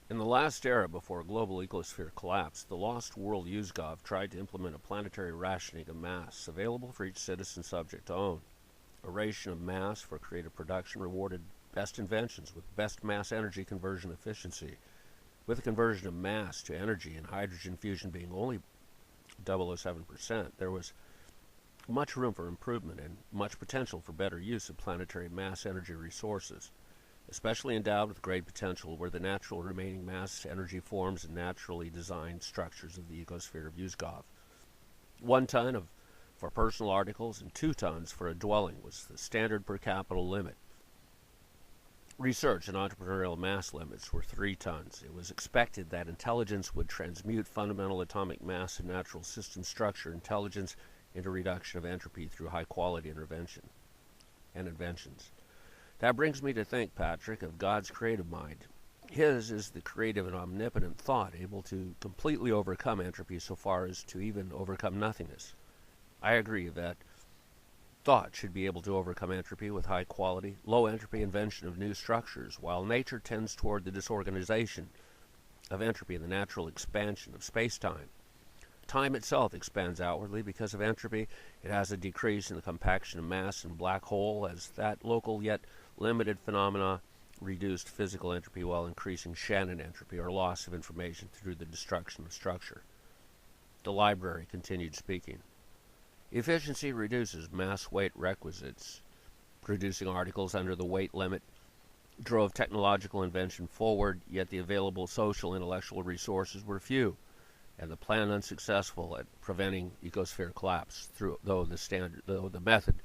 In the last era before global ecosphere collapsed, the lost world Usgov tried to implement a planetary rationing of mass available for each citizen subject to own. A ration of mass for creative production rewarded best inventions with best mass energy conversion efficiency, with the conversion of mass to energy and hydrogen fusion being only 0.007%. There was much room for improvement and much potential for better use of planetary mass energy resources, especially endowed with great potential were the natural remaining mass energy forms and naturally designed structures of the ecosphere of Usgov. 1 ton for personal articles and 2 tons for a dwelling was the standard per capita limit. Research and entrepreneurial mass limits were 3 tons. It was expected that intelligence would transmute fundamental atomic mass and natural system structure intelligence into reduction of entropy through high-quality intervention and inventions. That brings me to think, Patrick, of God's creative mind. His is the creative and omnipotent thought, able to completely overcome entropy so far as to even overcome nothingness. I agree that thought should be able to overcome entropy with high-quality, low-entropy invention of new structures, while nature tends toward the disorganization of entropy and the natural expansion of space-time. Time itself expands outwardly because of entropy. It has a decrease in the compaction of mass and black hole as that local yet limited phenomena reduced physical entropy while increasing Shannon entropy, or loss of information through the destruction of structure. The library continued speaking. Efficiency reduces mass weight requisites. Producing articles under the weight limit drove technological invention forward, yet the available social intellectual resources were few, and the plan unsuccessful at preventing ecosphere collapse, though the method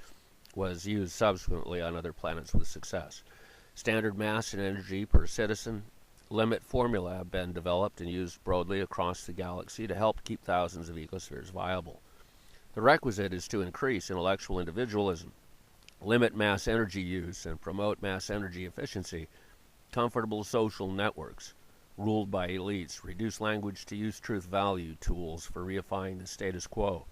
was used subsequently on other planets with success. Standard mass and energy per citizen limit formula have been developed and used broadly across the galaxy to help keep thousands of ecospheres viable. The requisite is to increase intellectual individualism, limit mass energy use, and promote mass energy efficiency. Comfortable social networks ruled by elites reduce language to use truth value tools for reifying the status quo.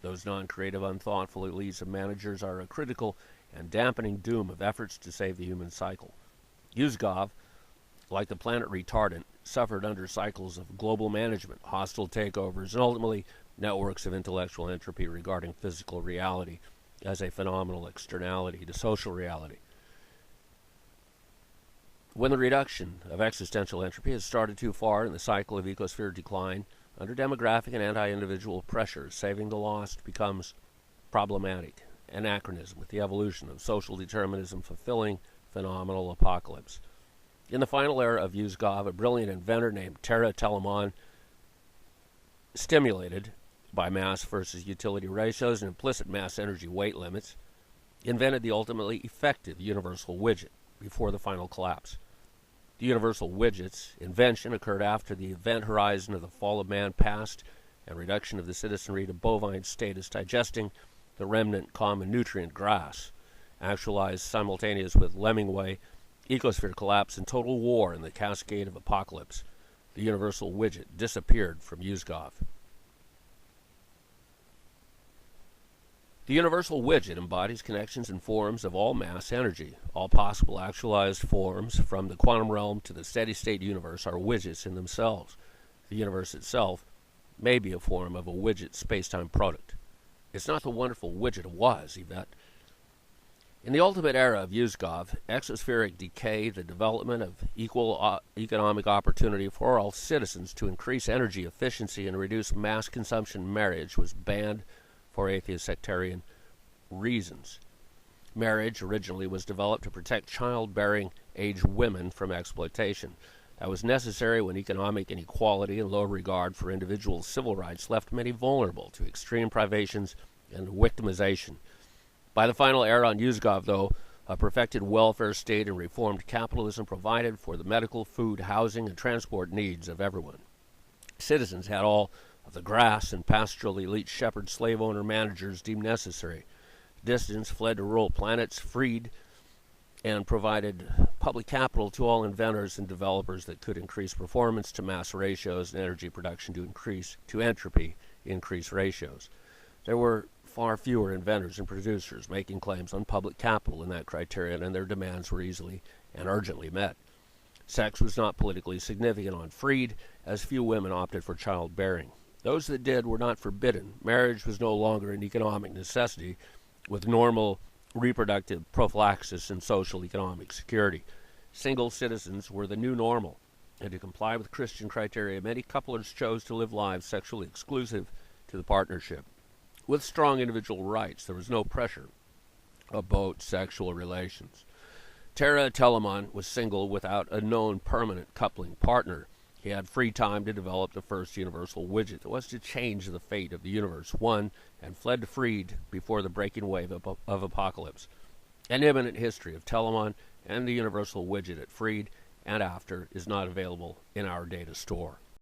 Those non-creative, unthoughtful elites of managers are a critical and dampening doom of efforts to save the human cycle. Usgov, like the planet retardant, suffered under cycles of global management, hostile takeovers, and ultimately networks of intellectual entropy regarding physical reality as a phenomenal externality to social reality. When the reduction of existential entropy has started too far in the cycle of ecosphere decline, under demographic and anti-individual pressures, saving the lost becomes problematic, anachronism with the evolution of social determinism fulfilling phenomenal apocalypse. In the final era of Usgov, a brilliant inventor named Terra Telamon, stimulated by mass versus utility ratios and implicit mass energy weight limits, invented the ultimately effective universal widget before the final collapse. The universal widget's invention occurred after the event horizon of the fall of man passed and reduction of the citizenry to bovine status, digesting the remnant common nutrient grass, actualized simultaneous with Lemmingway, ecosphere collapse, and total war in the cascade of apocalypse. The universal widget disappeared from Usgov. The universal widget embodies connections and forms of all mass energy. All possible actualized forms, from the quantum realm to the steady-state universe, are widgets in themselves. The universe itself may be a form of a widget space-time product. It's not the wonderful widget it was, Yvette. In the ultimate era of Usgov, exospheric decay, the development of equal economic opportunity for all citizens to increase energy efficiency and reduce mass consumption marriage was banned for atheist sectarian reasons. Marriage originally was developed to protect childbearing age women from exploitation. That was necessary when economic inequality and low regard for individual civil rights left many vulnerable to extreme privations and victimization. By the final era on Usgov, though, a perfected welfare state and reformed capitalism provided for the medical, food, housing, and transport needs of everyone. Citizens had all of the grass and pastoral elite shepherd slave owner managers deemed necessary. Dissidents fled to rural planets, freed and provided public capital to all inventors and developers that could increase performance to mass ratios and energy production to entropy increase ratios. There were far fewer inventors and producers making claims on public capital in that criterion, and their demands were easily and urgently met. Sex was not politically significant on Freed, as few women opted for childbearing. Those that did were not forbidden. Marriage was no longer an economic necessity, with normal reproductive prophylaxis and social economic security. Single citizens were the new normal, and to comply with Christian criteria, many couplers chose to live lives sexually exclusive to the partnership. With strong individual rights, there was no pressure about sexual relations. Terra Telemon was single without a known permanent coupling partner. He had free time to develop the first universal widget that was to change the fate of the universe. One, and fled to Freed before the breaking wave of apocalypse. An imminent history of Telemon and the universal widget at Freed and after is not available in our data store.